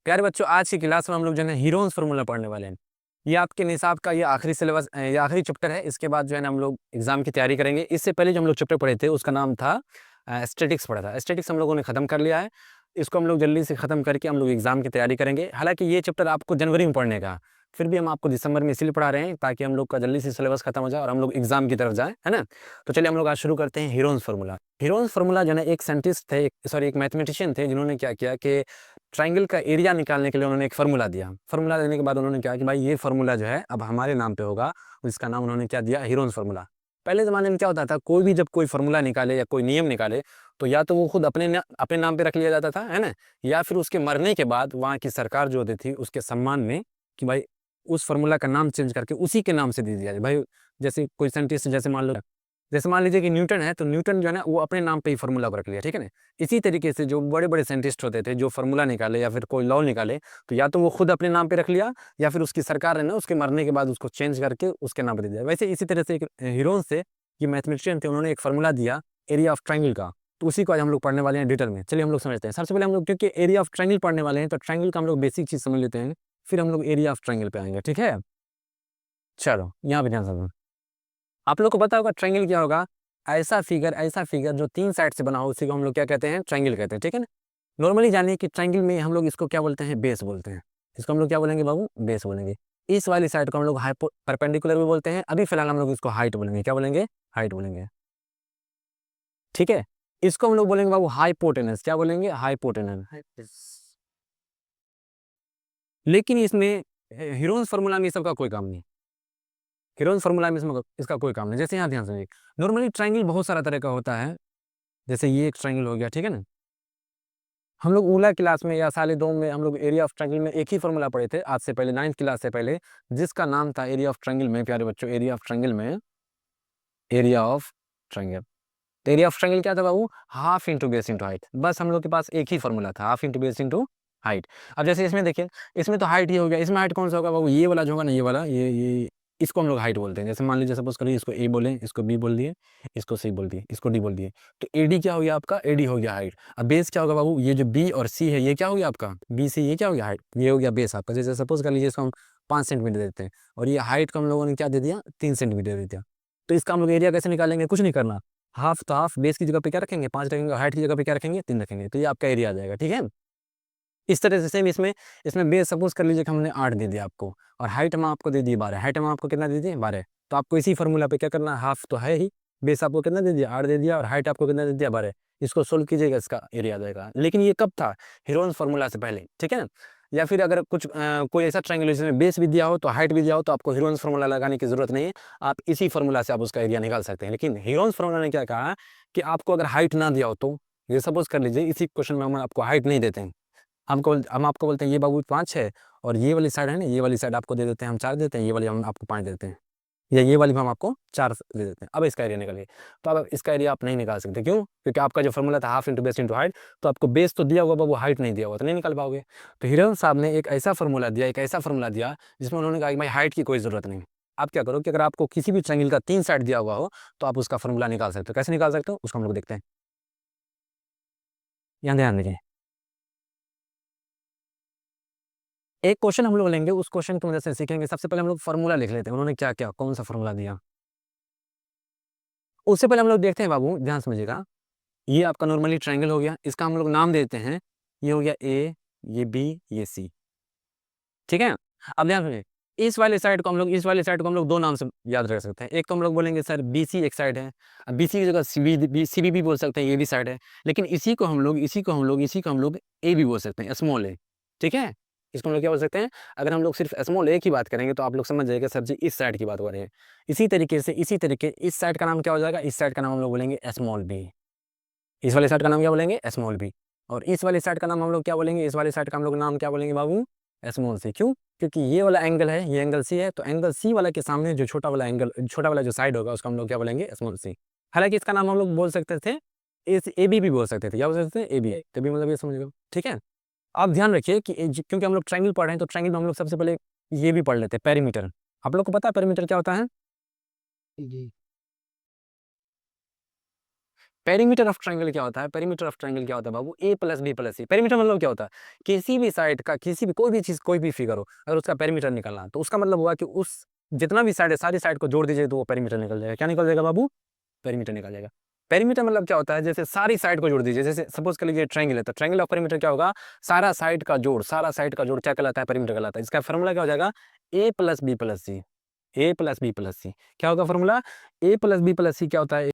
प्यारे बच्चों, आज की क्लास में हम लोग जो है हीरोन्स फार्मूला पढ़ने वाले हैं। ये आपके निसाब का ये आखिरी सिलेबस, ये आखिरी चैप्टर है। इसके बाद जो है ना हम लोग एग्जाम की तैयारी करेंगे। इससे पहले जो हम लोग चैप्टर पढ़े थे उसका नाम था स्टैटिक्स पढ़ा था। स्टैटिक्स हम लोगों ने खत्म कर लिया है। इसको हम लोग जल्दी से खत्म करके हम लोग एग्जाम की तैयारी करेंगे। हालांकि ये चैप्टर आपको जनवरी में पढ़ने का, फिर भी हम आपको दिसंबर में इसलिए पढ़ा रहे हैं ताकि हम लोग का जल्दी से सिलेबस खत्म हो जाए और हम लोग एग्जाम की तरफ जाए, है ना। तो चलिए हम लोग आज शुरू करते हैं हीरोन्स फार्मूला। हीरोन्स फार्मूला जो है एक साइंटिस्ट थे, सॉरी एक मैथमेटिशियन थे, जिन्होंने क्या किया कि ट्राइंगल का एरिया निकालने के लिए उन्होंने एक फार्मूला दिया। फार्मूला देने के बाद उन्होंने कहा कि भाई ये फार्मूला जो है अब हमारे नाम पे होगा। इसका नाम उन्होंने क्या दिया, हीरोन्स फार्मूला। पहले ज़माने में क्या होता था, कोई भी जब कोई फार्मूला निकाले या कोई नियम निकाले तो या तो वो खुद अपने नाम पे रख लिया जाता था, है ना, या फिर उसके मरने के बाद वहाँ की सरकार जो होती थी उसके सम्मान में कि भाई उस फार्मूला का नाम चेंज करके उसी के नाम से दे दिया जाए। भाई जैसे कोई साइंटिस्ट, जैसे मान लीजिए कि न्यूटन है, तो न्यूटन जो है ना वो अपने नाम पे ही फार्मूला को रख लिया, ठीक है ना। इसी तरीके से जो बड़े बड़े साइंटिस्ट होते थे, जो फार्मूला निकाले या फिर कोई लॉ निकाले, तो या तो वो खुद अपने नाम पे रख लिया या फिर उसकी सरकार ने ना उसके मरने के बाद उसको चेंज करके उसके नाम पे दे दिया। वैसे इसी तरह से एक हीरोन से ये मैथमेटिशियन थे, उन्होंने एक फार्मूला दिया एरिया ऑफ ट्राइंगल का। तो उसी को आज हम लोग पढ़ने वाले हैं डिटेल में। चलिए हम लोग समझते हैं। सबसे पहले हम लोग क्योंकि एरिया ऑफ ट्राइंगल पढ़ने वाले हैं तो ट्राइंगल का हम लोग बेसिक चीज समझ लेते हैं, फिर हम लोग एरिया ऑफ ट्राइंगल पे आएंगे, ठीक है। चलो यहाँ पे ध्यान से, आप लोग को पता होगा ट्रायंगल क्या होगा। ऐसा फिगर जो तीन साइड से बना हो उसी को हम लोग क्या कहते हैं, ट्रायंगल कहते हैं, ठीक है ना। नॉर्मली जानिए कि ट्रायंगल में हम लोग इसको क्या बोलते हैं, बेस बोलते हैं। इसको हम लोग क्या बोलेंगे बाबू, बेस बोलेंगे। इस वाली साइड को हम लोग हाइपो परपेंडिकुलर भी बोलते हैं। अभी फिलहाल हम लोग इसको हाइट बोलेंगे। क्या बोलेंगे, हाइट बोलेंगे, ठीक है। इसको हम लोग बोलेंगे बाबू हाइपोटेनस। क्या बोलेंगे, हाइपोटेनस। लेकिन इसमें हीरोन्स फार्मूला में ये सब का कोई काम नहीं। हीरोन्स फार्मूला में इसका कोई काम नहीं। जैसे यहाँ ध्यान से, नॉर्मली ट्रायंगल बहुत सारा तरह का होता है। जैसे ये एक ट्रायंगल हो गया, ठीक है ना। हम लोग ओला क्लास में या साल 2 में हम लोग एरिया ऑफ ट्रायंगल में एक ही फॉर्मूला पढ़े थे, आज से पहले 9th क्लास से पहले, जिसका नाम था एरिया ऑफ ट्रायंगल में। प्यारे बच्चों, एरिया ऑफ ट्रायंगल में, एरिया ऑफ ट्रायंगल, तो एरिया ऑफ ट्रायंगल क्या था बाबू, half into base into height. बस हम लोग के पास एक ही फॉर्मूला था, half into base into height. अब जैसे इसमें देखिए, इसमें तो हाइट ही हो गया। इसमें हाइट कौन सा होगा बाबू, ये वाला जो होगा ना, ये वाला, ये इसको हम लोग हाइट बोलते हैं। जैसे मान लीजिए सपोज करिए इसको ए बोले, इसको बी बोल दिए, इसको सी बोल दिए, इसको डी बोल दिए, तो एडी क्या हो गया आपका, एडी हो गया हाइट। अब बेस क्या होगा बाबू, ये जो बी और सी है ये क्या हो गया आपका, बी सी, ये क्या हो गया हाइट, ये हो गया बेस आपका। जैसे सपोज कर लीजिए इसको हम 5 सेंटीमीटर देते हैं और ये हाइट को हम लोगों ने क्या दे दिया, 3 सेंटीमीटर दे दिया। तो इसका हम लोग एरिया कैसे निकालेंगे, कुछ नहीं करना, हाफ तो हाफ, बेस की जगह पे क्या रखेंगे, 5 रखेंगे, हाइट की जगह पे क्या रखेंगे, 3 रखेंगे, तो ये आपका एरिया आ जाएगा, ठीक है। इस तरह से सेम इसमें इसमें बेस सपोज कर लीजिए कि हमने 8 दे दिया आपको, और हाइट हम आपको दे दिए 12। हाइट हम आपको कितना दे दिए, 12। तो आपको इसी फॉर्मूला पे क्या करना है, हाफ तो है ही, बेस आपको कितना दे दिया, 8 दे दिया, और हाइट आपको कितना दे दिया, 12। इसको सोल्व कीजिएगा, इसका एरिया आ जाएगा। लेकिन ये कब था, हीरोन्स फार्मूला से पहले, ठीक है ना। या फिर अगर कुछ कोई ऐसा ट्रायंगल जिसमें बेस भी दिया हो तो हाइट भी दिया हो, तो आपको हीरोन्स फार्मूला लगाने की जरूरत नहीं है। आप इसी फार्मूला से आप उसका एरिया निकाल सकते हैं। लेकिन हीरोन्स फार्मूला ने क्या कहा कि आपको अगर हाइट ना दिया हो तो, ये सपोज कर लीजिए इसी क्वेश्चन में हम आपको हाइट नहीं देते हैं, हम आपको बोलते हैं ये बाबू 5 है, और ये वाली साइड है ना, ये वाली साइड आपको दे देते हैं हम 4 देते हैं, ये वाली हम आपको 5 देते हैं, या ये वाली हम आपको 4 दे देते हैं। अब इसका एरिया निकालिए। तो अब इसका एरिया आप नहीं निकाल सकते, क्यों, क्योंकि आपका जो फॉर्मूला था half into base into height, तो आपको बेस तो दिया हुआ बाबू, हाइट नहीं दिया हुआ, तो नहीं निकाल पाओगे। तो हीरोन साहब ने एक ऐसा फॉर्मूला दिया, जिसमें उन्होंने कहा कि भाई हाइट की कोई जरूरत नहीं। आप क्या करो कि अगर आपको किसी भी ट्रायंगल का 3 साइड दिया हुआ हो तो आप उसका फॉर्मूला निकाल सकते हो। कैसे निकाल सकते हो उसको हम लोग देखते हैं। यहाँ ध्यान दीजिए, एक क्वेश्चन हम लोग लेंगे, उस क्वेश्चन की मदद से सीखेंगे। सबसे पहले हम लोग फॉर्मूला लिख लेते हैं, उन्होंने क्या क्या कौन सा फॉर्मूला दिया। उससे पहले हम लोग देखते हैं बाबू, ध्यान समझिएगा। ये आपका नॉर्मली ट्रायंगल हो गया, इसका हम लोग नाम देते हैं, ये हो गया ए, ये बी, ये सी, ठीक है। अब ध्यान रखिए, इस वाले साइड को हम लोग 2 नाम से याद रख सकते हैं। एक तो हम लोग बोलेंगे सर बी सी एक साइड है, अब बी सी की जगह सी बी भी बोल सकते हैं, ये भी साइड है। लेकिन इसी को हम लोग ए भी बोल सकते हैं, स्मॉल ए, ठीक है। इसको हम लोग क्या बोल सकते हैं, अगर हम लोग सिर्फ स्मॉल ए की बात करेंगे तो आप लोग समझ जाएंगे सर जी इस साइड की बात हो रही है। इसी तरीके इस साइड का नाम क्या हो जाएगा, इस साइड का नाम हम लोग बोलेंगे स्मॉल बी। इस वाले साइड का नाम क्या बोलेंगे, स्मॉल बी। और इस वाले साइड का नाम हम लोग क्या बोलेंगे, इस वाले साइड का हम लोग नाम क्या बोलेंगे बाबू, स्मॉल सी। क्यों, क्योंकि ये वाला एंगल है, ये एंगल सी है, तो एंगल सी वाला के सामने जो छोटा वाला जो साइड होगा उसका हम लोग क्या बोलेंगे, स्मॉल सी। हालांकि इसका नाम हम लोग बोल सकते थे, ए बी भी बोल सकते थे, क्या बोल सकते थे, ए बी, तो भी मतलब ये समझ, ठीक है। आप ध्यान रखिए कि क्योंकि हम लोग ट्रायंगल पढ़ रहे हैं तो ट्रायंगल में हम लोग सबसे पहले ये भी पढ़ लेते हैं, पेरीमीटर। आप लोग को पता है पेरीमीटर क्या होता है, जी। पेरीमीटर ऑफ ट्रायंगल क्या होता है? पेरीमीटर ऑफ ट्रायंगल क्या होता है बाबू? A plus B plus C. Perimeter मतलब क्या होता है? किसी भी साइड का, किसी भी कोई भी चीज़, कोई भी फिगर हो, अगर उसका पेरीमीटर निकालना है, तो उसका मतलब हुआ कि उस जितना भी साइड है, सारी साइड को जोड़ दीजिए तो वो पेरीमीटर निकल जाएगा। क्या निकल जाएगा बाबू? पेरीमीटर निकल जाएगा। पेरीमीटर मतलब क्या होता है? जैसे सारी साइड को जोड़ दीजिए। जैसे सपोज कर लीजिए ट्रायंगल है, तो ट्रायंगल ऑफ पेरीमीटर क्या होगा? सारा साइड का जोड़, सारा साइड का जोड़ क्या कहलाता है? पेरीमीटर कहलाता है। इसका फॉर्मूला क्या हो जाएगा? A plus B plus C. A plus B plus सी क्या होगा फॉर्मूला? ए प्लस बी प्लस सी क्या होता है?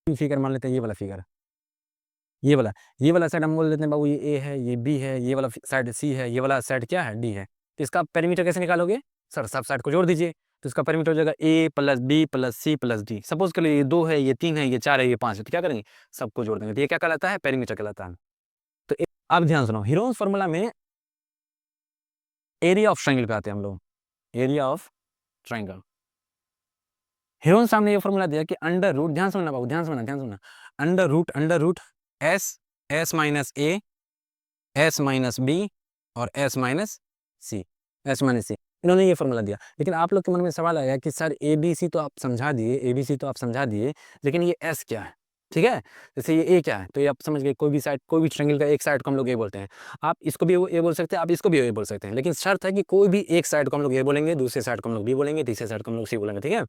फिगर मान लेते हैं, ये वाला फिगर, ये वाला साइड हम बोल देते हैं बाबू ये ए है, ये बी है, ये वाला साइड सी है, ये वाला साइड क्या है? डी है। तो इसका पेरीमीटर कैसे निकालोगे? सर सब साइड को जोड़ दीजिए, तो इसका पेरीमीटर हो जाएगा A plus B plus C plus D. Suppose कर लीजिए ये 2 है, ये 3 है, ये 4 है, ये 5 है, तो क्या करेंगे? सबको जोड़ देंगे। तो ये क्या कहलाता है? पेरीमीटर कहलाता है। तो अब ध्यान सुनो, हीरोन्स फॉर्मूला में एरिया ऑफ ट्रायंगल पे आते हैं हम लोग। एरिया ऑफ ट्रायंगल, हीरोन सामने ये फॉर्मूला दिया कि अंडर रूट, ध्यान सुनना बाबू, ध्यान सुनना, under root S, S minus A, S minus B और S minus C, S minus C, इन्होंने ये फॉर्मूला दिया। लेकिन आप लोग के मन में सवाल आया कि सर ए बी सी तो आप समझा दिए, ए बी सी तो आप समझा दिए, लेकिन ये एस क्या है? ठीक है, जैसे ये ए क्या है, तो ये आप समझ गए, कोई भी साइड, कोई भी ट्रायंगल का एक साइड को हम लोग ए बोलते हैं। आप इसको भी ए बोल सकते हैं, आप इसको भी ए बोल सकते हैं, लेकिन शर्त है कि कोई भी एक साइड को हम लोग ए बोलेंगे, दूसरे साइड को हम लोग बी बोलेंगे, तीसरे साइड को हम लोग सी बोलेंगे। ठीक है,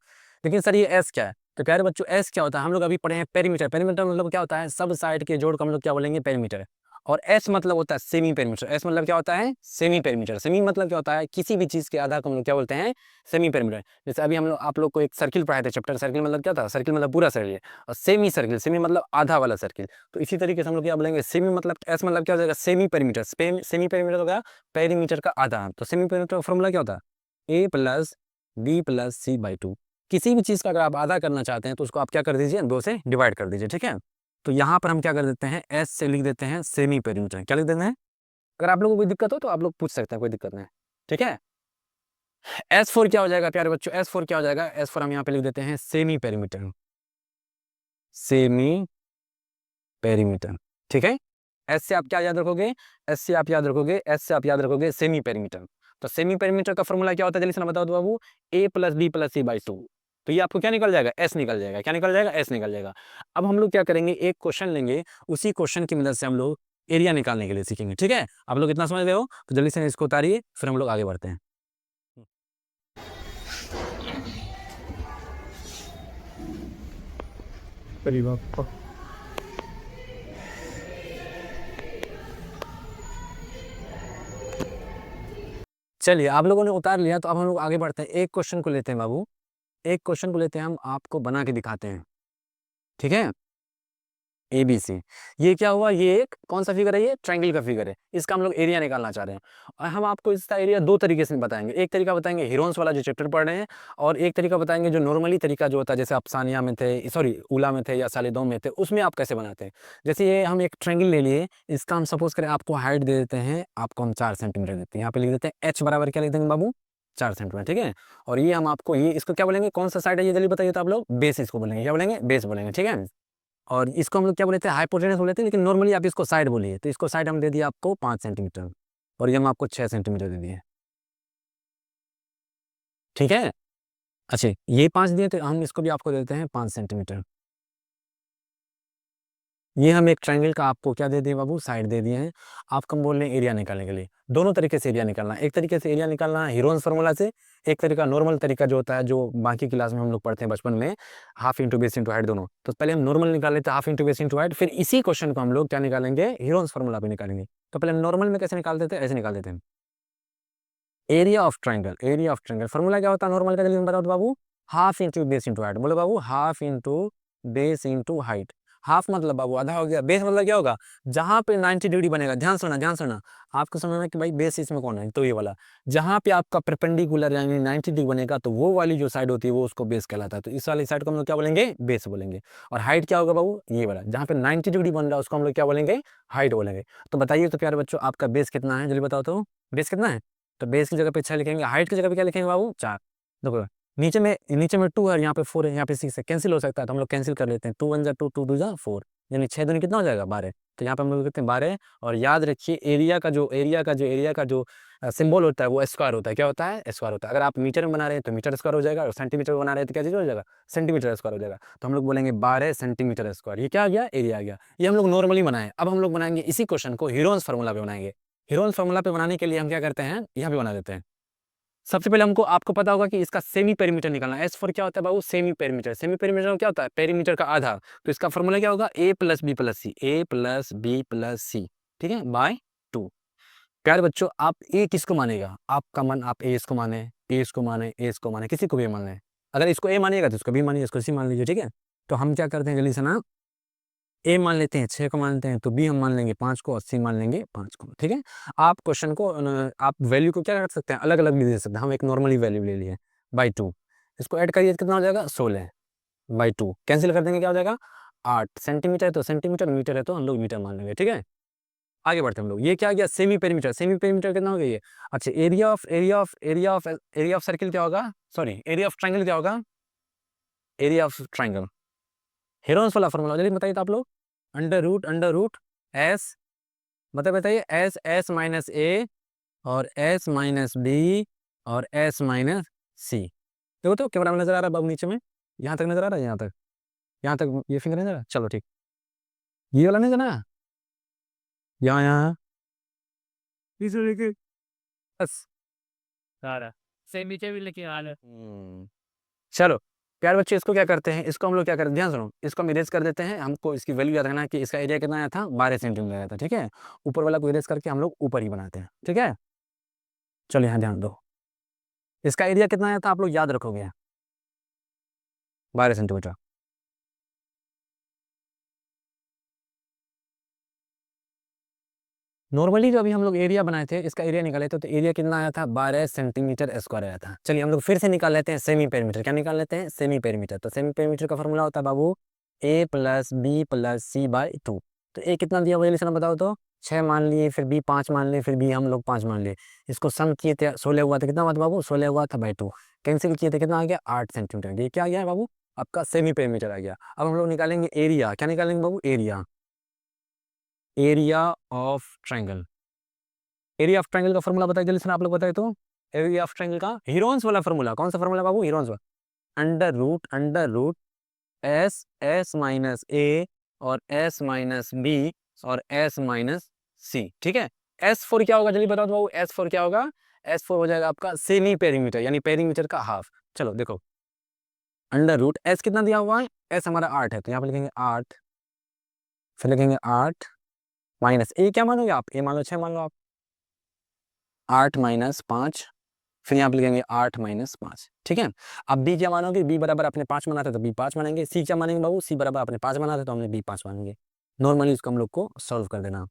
लेकिन सर ये एस क्या है? तो प्यारे बच्चों एस क्या होता है? हम लोग अभी पढ़े हैं पेरीमीटर। पेरीमीटर मतलब क्या होता है? सब साइड के जोड़ को हम लोग क्या बोलेंगे? पेरीमीटर। और एस मतलब होता है सेमी पेरीमीटर। एस मतलब क्या होता है? Semi perimeter. सेमी मतलब क्या होता है? किसी भी चीज के आधा को हम लोग क्या बोलते हैं? Semi perimeter. जैसे अभी हम लोग आप लोग को एक सर्किल पढ़ाए थे चैप्टर, सर्किल मतलब क्या था? सर्किल मतलब पूरा सर्किल, और सेमी सर्किल, सेमी मतलब आधा वाला सर्किल। तो इसी तरीके से हम लोग क्या बोलेंगे? सेमी मतलब एस मतलब क्या हो जाएगा? Semi perimeter. सेमी पेरीमीटर हो गया पेरीमीटर का आधा। तो सेमी पेरीमीटर का फॉर्मूला क्या होता है? A plus B plus C by two. किसी भी चीज का अगर आप आधा करना चाहते हैं तो उसको आप क्या कर दीजिए? 2 से डिवाइड कर दीजिए। ठीक है, तो यहाँ पर हम क्या कर देते हैं? एस से लिख देते हैं सेमी पेरीमीटर। क्या लिख देते हैं? अगर आप लोगों को कोई दिक्कत हो तो आप लोग पूछ सकते हैं, कोई दिक्कत नहीं। ठीक है, S4 क्या हो जाएगा प्यारे बच्चों? S4 क्या हो जाएगा? S4 हम यहाँ पे लिख देते हैं सेमी पेरीमीटर। सेमी पेरीमीटर, ठीक है। एस से आप क्या याद रखोगे? एस से आप याद रखोगे, एस से आप याद रखोगे सेमी पेरीमीटर। तो सेमी पेरीमीटर का फॉर्मूला क्या होता है? जल्दी से ना बताओ तो बाबू। A plus B plus C by two. तो ये आपको क्या निकल जाएगा? एस निकल जाएगा। क्या निकल जाएगा? एस निकल जाएगा। अब हम लोग क्या करेंगे? एक क्वेश्चन लेंगे, उसी क्वेश्चन की मदद से हम लोग एरिया निकालने के लिए सीखेंगे। ठीक है, आप लोग इतना समझ रहे हो तो जल्दी से इसको उतारिए, फिर हम लोग आगे बढ़ते हैं। चलिए, आप लोगों ने उतार लिया, तो अब हम लोग आगे बढ़ते हैं। एक क्वेश्चन को लेते हैं बाबू, एक क्वेश्चन को लेते हैं, हम आपको बना के दिखाते हैं। ठीक है, ए बी सी, ये क्या हुआ? ये एक कौन सा फिगर है? ये ट्रायंगल का फिगर है। इसका हम लोग एरिया निकालना चाह रहे हैं, और हम आपको इसका एरिया 2 तरीके से बताएंगे। एक तरीका बताएंगे हीरोन्स वाला जो चैप्टर पढ़ रहे हैं, और एक तरीका बताएंगे जो नॉर्मली तरीका जो होता है, जैसे आप सानिया में थे, सॉरी उला में थे या सालिदों में थे, उसमें आप कैसे बनाते हैं। जैसे ये हम एक ट्रायंगल ले लिए, इसका हम सपोज करें आपको हाइट दे देते हैं, आपको हम 4 सेंटीमीटर देते हैं। यहाँ पे लिख देते हैं एच बराबर क्या लिख देंगे बाबू? 4 सेंटीमीटर। ठीक है, और ये हम आपको, ये इसको क्या बोलेंगे? कौन सा साइड है ये जल्दी बताइए तो आप लोग? बेस इसको बोलेंगे। क्या बोलेंगे? बेस बोलेंगे। ठीक है, और इसको हम लोग क्या बोलते हैं? हाइपोटेनस बोलते हैं, लेकिन नॉर्मली आप इसको साइड बोलिए। तो इसको साइड हम दे दिए आपको 5 सेंटीमीटर, और ये हम आपको 6 सेंटीमीटर दे दिए। ठीक है, अच्छा ये 5 दिए, तो हम इसको भी आपको देते हैं 5 सेंटीमीटर। ये हम एक ट्रायंगल का आपको क्या दे दिए बाबू? साइड दे दिए हैं। आपको हम बोल रहे हैं एरिया निकालने के लिए। दोनों तरीके से एरिया निकालना है। एक तरीके से एरिया निकालना है हीरोन्स फार्मूला से, एक तरीका नॉर्मल तरीका जो होता है, जो बाकी क्लास में हम लोग पढ़ते हैं बचपन में, half into base into height दोनों। तो पहले हम नॉर्मल निकाल लेते हैं, half into base into height, फिर इसी क्वेश्चन को हम लोग क्या निकालेंगे? हीरोन्स फार्मूला पे निकालेंगे। तो पहले नॉर्मल में कैसे निकाल देते हैं? ऐसे निकाल देते हैं। Area of triangle, area of triangle formula क्या होता है नॉर्मल का? जल्दी बताओ तो बाबू। Half into base into height. बोलो बाबू, half into base into height. Half मतलब बाबू आधा हो गया, बेस मतलब क्या होगा? जहां पे 90 डिग्री बनेगा, ध्यान सुनना, ध्यान सुनना। आपको समझना कि भाई बेस इसमें कौन है, तो ये वाला। जहां पे आपका परपेंडिकुलर यानी 90 डिग्री बनेगा, तो वो वाली जो साइड होती है वो उसको बेस कहलाता है। तो इस वाली साइड को हम लोग क्या बोलेंगे? बेस बोलेंगे। और हाइट क्या होगा बाबू? ये वाला, जहां पे 90 डिग्री बन रहा है उसको हम लोग क्या बोलेंगे? हाइट बोलेंगे। तो बताइए तो प्यारे बच्चों, आपका बेस कितना है? जल्दी बताओ तो, बेस कितना है? तो बेस की जगह पे 6 लिखेंगे, हाइट की जगह पे क्या लिखेंगे बाबू? 4। देखो नीचे में 2 है, यहाँ पे 4 है, यहाँ पे 6 है, कैंसिल हो सकता है, तो हम लोग कैंसिल कर लेते हैं। 2 1 जा 2, 2 2 जा 4, यानी 6 दूनी कितना हो जाएगा? 12। तो यहाँ पे हम लोग कहते हैं 12। और याद रखिए एरिया का जो सिंबल होता है वो स्क्वायर होता है। क्या होता है? स्क्वायर होता है। अगर आप मीटर में बना रहे हैं तो मीटर स्क्वायर हो जाएगा, और सेंटीमीटर में बना रहे हैं तो क्या चीज़ हो जाएगा? सेंटीमीटर स्क्वायर हो जाएगा। तो हम लोग बोलेंगे 12 सेंटीमीटर स्क्वायर। ये क्या आ गया? एरिया आ गया। ये हम लोग नॉर्मली बनाए। अब हम लोग बनाएंगे इसी क्वेश्चन को हीरोन्स फार्मूला पे बनाएंगे। हीरोन्स फार्मूला पे बनाने के लिए हम क्या करते हैं, यहाँ पे बना देते हैं। सबसे पहले हमको आपको पता होगा कि इसका सेमी पेरीमीटर निकालना है। एस फॉर क्या होता है बाबू? Semi perimeter. सेमी पेरीमीटर क्या होता है? पेरीमीटर का आधा। तो इसका फॉर्मूला क्या होगा? ए प्लस बी प्लस सी, ए प्लस बी प्लस सी, ठीक है, बाय 2। प्यारे बच्चों, आप ए किसको मानेगा? आपका मन, आप ए इसको माने, ए इसको माने, ए इसको माने, किसी को भी मान लें। अगर इसको ए मानिएगा तो इसको भी मानिए, इसको सी मान लीजिए, ठीक है। तो हम क्या करते हैं जल्दी से ना, ए मान लेते हैं 6 को मानते हैं, तो बी हम मान लेंगे 5 को, और सी मान लेंगे 5 को, ठीक है। आप क्वेश्चन को आप वैल्यू को क्या कर सकते हैं? अलग अलग भी दे सकते हैं। हम एक नॉर्मली वैल्यू ले लिए बाई 2। इसको ऐड करिए, कितना हो जाएगा? 16 बाई 2। कैंसिल कर देंगे, क्या हो जाएगा? 8। सेंटीमीटर है तो सेंटीमीटर, मीटर है तो हम लोग मीटर मान लेंगे, ठीक है। आगे बढ़ते हैं हम लोग। ये क्या गया? Semi perimeter. सेमी पेरीमीटर कितना हो गया ये? अच्छा, एरिया ऑफ सर्किल क्या होगा? सॉरी, एरिया ऑफ ट्राइंगल क्या होगा? एरिया ऑफ ट्राइंगल हेरोन्स वाला फॉर्मूला जल्दी बताइए तो आप लोग। अंडर रूट एस, बताइए एस, एस माइनस ए, और एस माइनस बी, और एस माइनस सी। देखो तो कैमरा में नजर आ रहा है बाबू? नीचे में यहाँ तक नजर आ रहा है, यहाँ तक ये फिंगर नजर आ रहा है? चलो ठीक, ये वाला नहीं ना, यहाँ बस सारा सेम नीचे भी लेके आ रहा। चलो प्यारे बच्चे, इसको क्या करते हैं, इसको हम लोग क्या करते हैं, ध्यान सुनो, इसको हम इरेज कर देते हैं। हमको इसकी वैल्यू याद रखना है कि इसका एरिया कितना आया था? 12 सेंटीमीटर आया था, ठीक है। ऊपर वाला को इरेज करके हम लोग ऊपर ही बनाते हैं, ठीक है। चलो यहाँ ध्यान दो, इसका एरिया कितना आया था आप लोग याद रखोगे? 12 सेंटीमीटर। नॉर्मली जो अभी हम लोग एरिया बनाए थे, इसका एरिया निकाले थे, तो एरिया कितना आया था? 12 सेंटीमीटर स्क्वायर आया था। चलिए हम लोग फिर से निकाल लेते हैं सेमी पेरीमीटर। क्या निकाल लेते हैं? Semi perimeter. तो सेमी पेरीमीटर का फॉर्मूला होता है बाबू A plus B plus C by 2। तो ए कितना दिया हुआ है बताओ तो? 6 मान लिए, फिर बी 5 मान लिए, फिर बी हम लोग 5 मान लिए। इसको सम किए थे, 16 हुआ था। कितना हुआ था बाबू? 16 हुआ था बाई 2। कैंसिल किए थे, कितना आ गया? 8 सेंटीमीटर। ये क्या आ गया है बाबू? आपका सेमी पेरीमीटर आ गया। अब हम लोग निकालेंगे एरिया। क्या निकालेंगे बाबू? Area, area of triangle. Area of triangle का फॉर्मूला बताइए जल्दी से आप लोग बताए तो। एरिया ऑफ ट्रायंगल का हीरोन्स वाला फॉर्मूला, कौन सा फॉर्मूला बाबू? हीरोन्स वाला। Under root S, S minus A, और एस माइनस बी, और एस माइनस सी, ठीक है। एस फोर क्या होगा जल्दी बताओ तो बाबू? एस फोर क्या होगा? एस फोर हो जाएगा आपका सेमी पेरीमीटर, यानी पेरीमीटर का हाफ। चलो देखो, अंडर रूट एस कितना दिया हुआ है? एस हमारा 8 है, तो यहाँ पे लिखेंगे 8, फिर लिखेंगे 8 माइनस ए, क्या मानोगे आप? ए मान लो, 6 मान लो आप। 8 माइनस 5, फिर यहाँ पे लिखेंगे 8 माइनस 5, ठीक है। अब बी क्या मानोगे? बी बराबर अपने 5 माना था तो बी 5 मानेंगे। सी क्या मानेंगे बाबू? सी बराबर अपने 5 माना था तो हमने बी 5 मानेंगे। नॉर्मली उसको हम लोग को सॉल्व कर देना।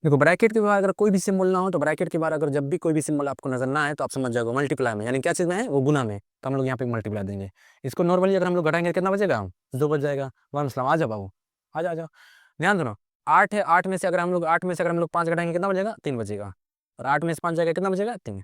देखो ब्रैकेट के बाद अगर कोई भी सिंबल ना हो, तो ब्रैकेट के बाद अगर जब भी कोई भी सिंबल आपको नजर ना आए, तो आप समझ जाओगे मल्टीप्लाई में, यानी क्या चीज़ में है? वो गुना में। तो हम लोग यहाँ पे मल्टीप्लाई देंगे। इसको नॉर्मली अगर हम लोग घटाएंगे कितना बचेगा? 2 बच जाएगा। वन सलाम, आ जाओ बाबू, आ जाओ। ध्यान दो, 8 है, 8 में से अगर हम लोग 5 घटाएंगे कितना बचेगा? 3 बचेगा। और 8 में से 5 जाएगा, कितना बचेगा? 3।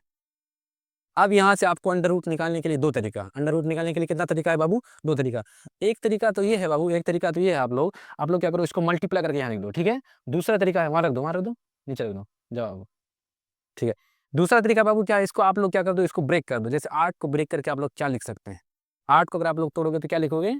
अब यहाँ से आपको अंडर रूट निकालने के लिए 2 तरीका। अंडर रूट निकालने के लिए कितना तरीका है बाबू? 2 तरीका। एक तरीका तो ये है बाबू, एक तरीका तो ये है, आप लोग क्या करो, इसको मल्टीप्लाई करके यहाँ लिख दो, ठीक है। दूसरा तरीका है, वहाँ रख दो, नीचे रख दो, जाओ, ठीक है। दूसरा तरीका बाबू क्या है? इसको आप लोग क्या कर दो, इसको ब्रेक कर दो। जैसे 8 को ब्रेक करके आप लोग क्या लिख सकते हैं? 8 को अगर आप लोग तोड़ोगे तो क्या लिखोगे?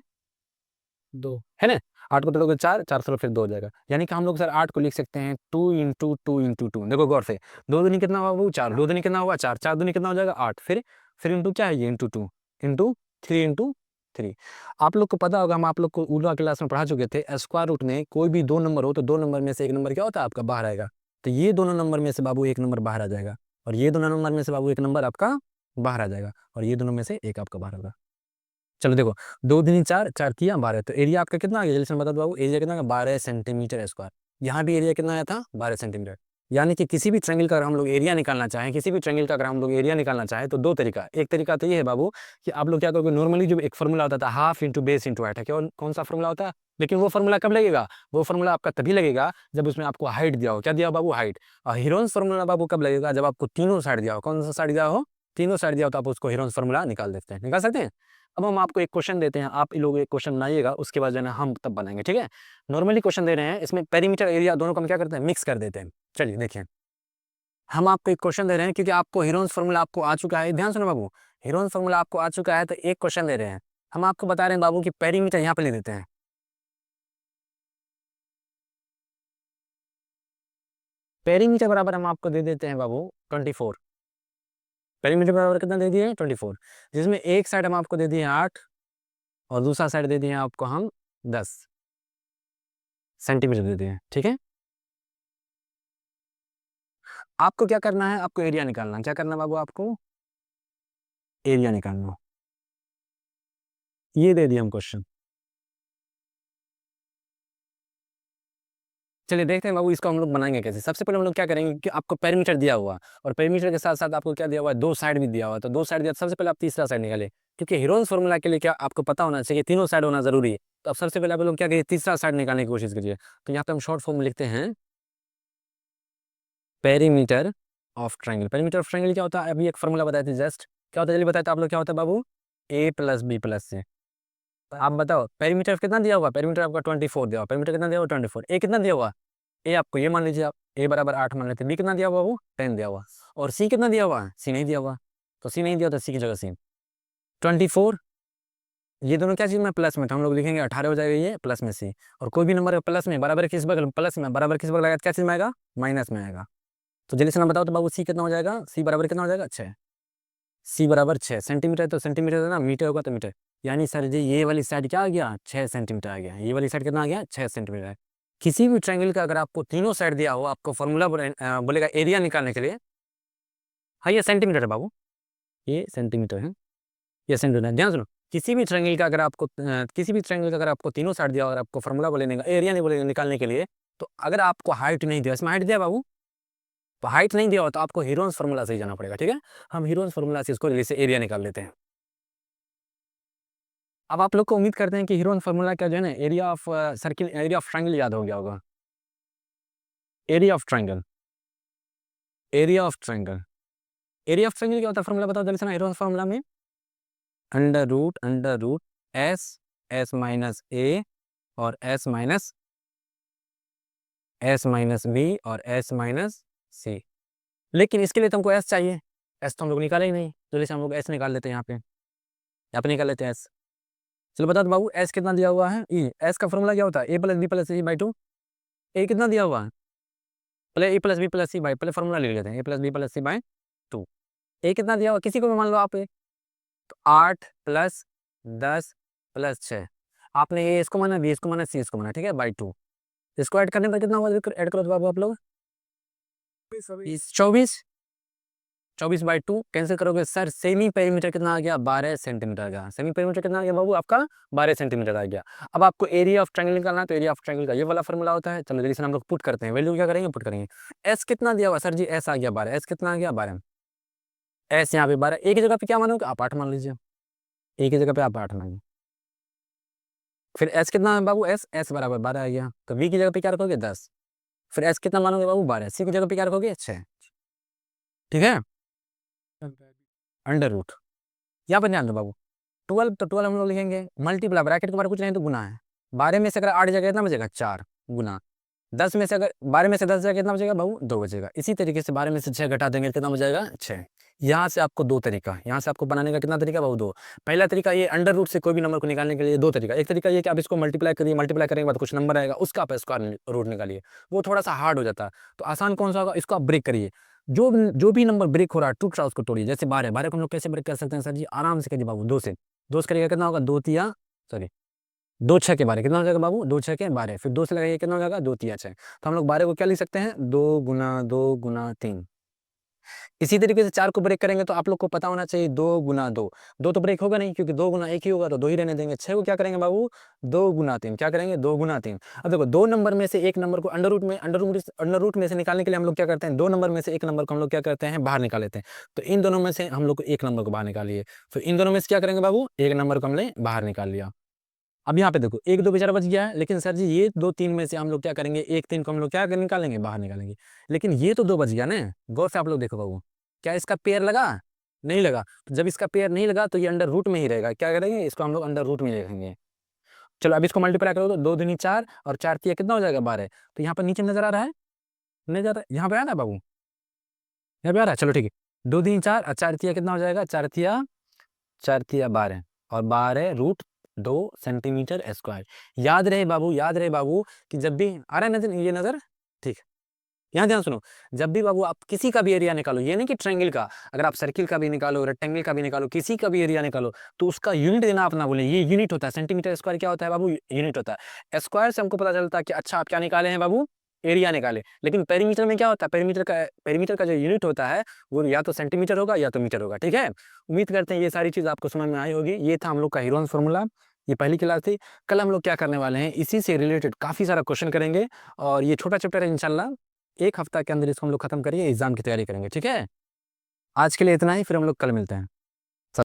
2, है ना। 8 को तोड़ोगे 4, 4 से फिर 2 हो जाएगा। यानी कि हम लोग सर 8 को लिख सकते हैं 2 इंटू 2 इंटू 2। देखो गौर से, 2 दूनी कितना हुआ बाबू? 4। 2 दूनी कितना हुआ? 4। 4 दूनी कितना हो जाएगा? 8। फिर इंटू क्या है ये? Into 2 into 3 into 3। आप लोग को पता होगा, हम आप लोग को उर्दू क्लास में पढ़ा चुके थे, स्क्वायर रूट में कोई भी 2 नंबर हो तो 2 नंबर में से एक नंबर क्या होता है आपका? बाहर आएगा। तो ये दोनों नंबर में से बाबू एक नंबर बाहर आ जाएगा, और ये दोनों नंबर में से बाबू एक नंबर आपका बाहर आ जाएगा, और ये दोनों में से एक आपका बाहर होगा। चलो देखो, 2 दूनी 4, 4 तिया 12, तो एरिया आपका कितना आ गया? जल्दी से बता दो बाबू, एरिया कितना? 12 सेंटीमीटर स्क्वायर। यहाँ भी एरिया कितना आया था? 12 सेंटीमीटर। यानी कि किसी भी ट्रायंगल का अगर हम लोग एरिया निकालना चाहें, किसी भी ट्रायंगल का अगर हम लोग एरिया निकालना चाहें, तो 2 तरीका। एक तरीका तो ये है बाबू कि आप लोग क्या करोगे, नॉर्मली जो एक फॉर्मूला होता था half into base into height है, क्या कौन सा फॉर्मूला होता है? लेकिन वो फॉर्मूला कब लगेगा? वो फॉर्मूला आपका तभी लगेगा जब उसमें आपको हाइट दिया हो। क्या दिया हो बाबू? हाइट। और हीरोन्स फॉर्मूला बाबू कब लगेगा? जब आपको तीनों साइड दिया हो। कौन सा साइड दिया हो? तीनों साइड दिया हो, तो आप उसको हीरोन्स फॉर्मूला निकाल सकते हैं। अब हम आपको एक क्वेश्चन देते हैं, आप लोग एक क्वेश्चन बनाइएगा, उसके बाद जो है ना हम तब बनाएंगे, ठीक है। नॉर्मली क्वेश्चन दे रहे हैं, इसमें पेरीमीटर एरिया दोनों को हम क्या करते हैं, मिक्स कर देते हैं। चलिए देखिए, हम आपको एक क्वेश्चन दे रहे हैं क्योंकि आपको हीरोन्स फार्मूला आपको आ चुका है, ध्यान सुनो बाबू, हीरोन्स फार्मूला आपको आ चुका है, तो एक क्वेश्चन दे रहे हैं, हम आपको बता रहे हैं बाबू कि पेरीमीटर यहाँ पे ले देते हैं। पेरीमीटर बराबर हम आपको दे देते हैं बाबू 24। पेरीमीटर बराबर कितना दे दिए, 24, जिसमें एक साइड हम आपको दे दिए 8 और दूसरा साइड दे दिए आपको हम 10 सेंटीमीटर दे दिए, ठीक है। आपको क्या करना है, आपको एरिया निकालना है। क्या करना है बाबू, आपको एरिया निकालना। ये दे दिया हम क्वेश्चन। चलिए देखते हैं बाबू इसको हम लोग बनाएंगे कैसे। सबसे पहले हम लोग क्या करेंगे कि आपको पेरीमीटर दिया हुआ और पेरीमीटर के साथ साथ आपको क्या दिया हुआ है, दो साइड भी दिया हुआ है। तो दो साइड दिया, सबसे पहले आप तीसरा साइड निकाले, क्योंकि हीरोन्स फार्मूला के लिए क्या आपको पता होना चाहिए, तीनों साइड होना जरूरी है। तो अब सबसे पहले आप लोग क्या करिए, तीसरा साइड निकालने की कोशिश कीजिए। तो यहाँ पे हम शॉर्ट फॉर्म में लिखते हैं perimeter of triangle. Perimeter of triangle क्या होता है, अभी एक फॉर्मूला बताए थे जस्ट, क्या होता है, चलिए बताए तो आप लोग क्या होता है बाबू, a प्लस बी प्लस सी। आप बताओ पेरीमीटर कितना दिया हुआ, पेरीमीटर आपका 24 दिया हुआ, पेरीमीटर कितना दिया हुआ 24, ए कितना दिया हुआ, ए आपको ये मान लीजिए, आप ए बराबर 8 मान लेते हैं, बी कितना दिया हुआ वो 10 दिया हुआ, और सी कितना दिया हुआ, सी नहीं दिया हुआ। तो सी नहीं दिया तो सी की जगह सी 24, ये दोनों क्या चीज़ में प्लस में, तो हम लोग लिखेंगे 18 हो जाएगा ये प्लस में सी, और कोई भी नंबर प्लस में बराबर किस बगल, प्लस में बराबर किस बगल आएगा, क्या चीज़ में आएगा, माइनस में आएगा। तो जल्दी से ना बताओ तो बाबू सी कितना हो जाएगा, सी बराबर कितना हो जाएगा 6, सी बराबर 6 सेंटीमीटर, तो सेंटीमीटर है ना, मीटर होगा तो मीटर, यानी सर जी ये वाली साइड क्या आ गया, 6 सेंटीमीटर आ गया, ये वाली साइड कितना आ गया, 6 सेंटीमीटर है। किसी भी ट्रायंगल का अगर आपको तीनों साइड दिया हो, आपको फॉर्मूला बोलेगा एरिया निकालने के लिए, हाँ ये सेंटीमीटर है बाबू, ये सेंटीमीटर है, ये सेंटीमीटर है, ध्यान सुनो। किसी भी ट्रायंगल का अगर आपको किसी भी ट्रायंगल का अगर आपको तीनों साइड दिया और आपको फॉर्मूला बोलेने का एरिया नहीं बोलेगा निकालने के लिए, तो अगर आपको हाइट नहीं दिया, इसमें हाइट दिया बाबू, तो हाइट नहीं दिया हो तो आपको हीरोन्स फार्मूला से ही जाना पड़ेगा, ठीक है। हम हीरोन्स फार्मूला से इसको जैसे एरिया निकाल लेते हैं। अब आप लोग को उम्मीद करते हैं कि हीरोन फार्मूला क्या जो है ना, area of circle, area of triangle याद हो गया होगा। Area of triangle, area of triangle, area of triangle क्या होता है, फार्मूला बताओ जल्दी से ना, हीरोन फार्मूला में under root S, S minus A और एस माइनस बी और एस माइनस सी। लेकिन इसके लिए तुमको एस चाहिए, एस तो हम लोग निकाले ही नहीं, तो जैसे हम लोग एस निकाल लेते हैं, यहाँ पे निकाल लेते हैं एस। चलो बता दो बाबू एस कितना दिया हुआ है, ई, एस का फॉर्मूला क्या होता है, A plus B plus C by two. A कितना दिया हुआ है, पहले A plus B plus C by, पहले फॉर्मूला ले लेते हैं, A plus B plus C by two. A कितना दिया हुआ, किसी को भी मान लो आप, तो 8 प्लस 10 प्लस 6, आपने ए इसको माना, बी इसको माना, सी इसको माना, ठीक है, बाई टू। इसको ऐड करने पर कितना हुआ, ऐड करो तो बाबू आप लोग 24, 24 बाई टू कैंसिल करोगे सर, सेमी पेरीमीटर कितना आ गया, 12 सेंटीमीटर आ गया। सेमी पेरीमीटर कितना आ गया बाबू आपका, 12 सेंटीमीटर आ गया। अब आपको एरिया ऑफ ट्रायंगल निकालना है, तो एरिया ऑफ ट्रायंगल का ये वाला फॉर्मूला होता है। चलो जल्दी से हम लोग पुट करते हैं, वैल्यू क्या करेंगे, पुट करेंगे। एस कितना दिया हुआ सर जी, एस आ गया 12, एस कितना आ गया 12, एस यहाँ पे 12, एक ही जगह पे क्या मानोगे आप 8 मान लीजिए, एक ही जगह पे आप 8 मानिए। फिर एस कितना है बाबू, एस, एस बराबर 12 आ गया, तो बी की जगह पे क्या रखोगे 10, फिर एस कितना मानोगे बाबू 12, सी की जगह पे क्या रखोगे 6, ठीक है, अंडर रूट। यहाँ पर ध्यान दो बाबू, 12, तो 12 हम लोग लिखेंगे मल्टीप्लाई, ब्रैकेट के बारे कुछ नहीं तो गुना है, 12 में से अगर 8 जगह कितना बचेगा 4 गुना, 10 में से अगर 12 में से 10 जगह कितना बचेगा बाबू 2 बचेगा। इसी तरीके से 12 में से 6 घटा देंगे कितना बचेगा 6। यहाँ से आपको दो तरीका, यहाँ से आपको बनाने का कितना तरीका बाबू, दो। पहला तरीका ये अंडर रूट से कोई भी नंबर को निकालने के लिए दो तरीका, एक तरीका ये कि आप इसको मल्टीप्लाई करिए, मल्टीप्लाई करने के बाद कुछ नंबर आएगा उसका आप स्क्वायर रूट निकालिए, वो थोड़ा सा हार्ड हो जाता है। तो आसान कौन सा होगा, इसको आप ब्रेक करिए, जो भी नंबर ब्रेक हो रहा है टूट रहा है उसको तोड़िए। जैसे 12, 12 को हम लोग कैसे ब्रेक कर सकते हैं सर जी, आराम से करिए बाबू, 2 से, 2 से करिएगा कितना होगा, 2 तिया, सॉरी 2 6 के 12 कितना हो जाएगा बाबू, 2 6 के 12, फिर 2 से लगाइए कितना हो जाएगा 2 तिया 6। तो हम लोग 12 को क्या लिख सकते हैं, 2 गुना 3। इसी तरीके से 4 को ब्रेक करेंगे तो आप लोग को पता होना चाहिए 2 गुना 2, 2 तो ब्रेक होगा नहीं क्योंकि 2 गुना 1 ही होगा, तो 2 ही रहने देंगे। 6 को क्या करेंगे बाबू, 2 गुना 3, क्या करेंगे 2 गुना 3। अब देखो दो नंबर में से एक नंबर को अंडर रूट में से निकालने के लिए हम लोग क्या करते हैं, दो नंबर में से एक नंबर को हम लोग क्या करते हैं, बाहर निकाल लेते हैं। तो इन दोनों में से हम लोग को एक नंबर को बाहर निकालिए, फिर इन दोनों में से क्या करेंगे बाबू, एक नंबर को हमने बाहर निकाल लिया। अब यहाँ पे देखो 1 2 बेचारा बच गया है, लेकिन सर जी ये 2 3 में से हम लोग क्या करेंगे, 1 3 को हम लोग क्या निकालेंगे, बाहर निकालेंगे। लेकिन ये तो 2 बच गया ना, गौर से आप लोग देखो बाबू, क्या इसका पेयर लगा, नहीं लगा, तो जब इसका पेयर नहीं लगा तो ये अंडर रूट में ही रहेगा। क्या करेंगे, इसको हम लोग अंडर रूट में लिखेंगे। चलो अब इसको मल्टीप्लाई करो तो 2 दूनी 4 और 4 तिया कितना हो जाएगा 12। तो यहाँ पर नीचे नज़र आ रहा है? नहीं जा रहा है? यहाँ पे आ रहा है बाबू? यहाँ पे आ रहा है? चलो ठीक है। 2 दूनी 4 और 4 तिया कितना हो जाएगा? 4 तिया 12 और 12 रूट 2 सेंटीमीटर स्क्वायर। याद रहे बाबू कि जब भी आ रहा है नजर, ये नज़र, ठीक है। यहाँ ध्यान सुनो, जब भी बाबू आप किसी का भी एरिया निकालो, ये नहीं कि ट्रायंगल का, अगर आप सर्किल का भी निकालो, रेक्टेंगल का भी निकालो, किसी का भी एरिया निकालो, तो उसका यूनिट देना आप ना भूलें। ये यूनिट होता है, सेंटीमीटर स्क्वायर क्या होता है बाबू? यूनिट होता है। स्क्वायर से हमको पता चलता है कि अच्छा आप क्या निकाले हैं बाबू? एरिया निकाले। लेकिन पेरीमीटर में क्या होता है? पेरीमीटर का जो यूनिट होता है वो या तो सेंटीमीटर होगा या तो मीटर होगा, ठीक है। उम्मीद करते हैं ये सारी चीज़ आपको समझ में आई होगी। ये था हम लोग का हीरोन्स फार्मूला, ये पहली क्लास थी। कल हम लोग क्या करने वाले हैं, इसी से रिलेटेड काफ़ी सारा क्वेश्चन करेंगे और ये छोटा चैप्टर है, इंशाल्लाह 1 हफ्ता के अंदर इसको हम लोग खत्म करेंगे, एग्जाम की तैयारी करेंगे, ठीक है। आज के लिए इतना ही, फिर हम लोग कल मिलते हैं।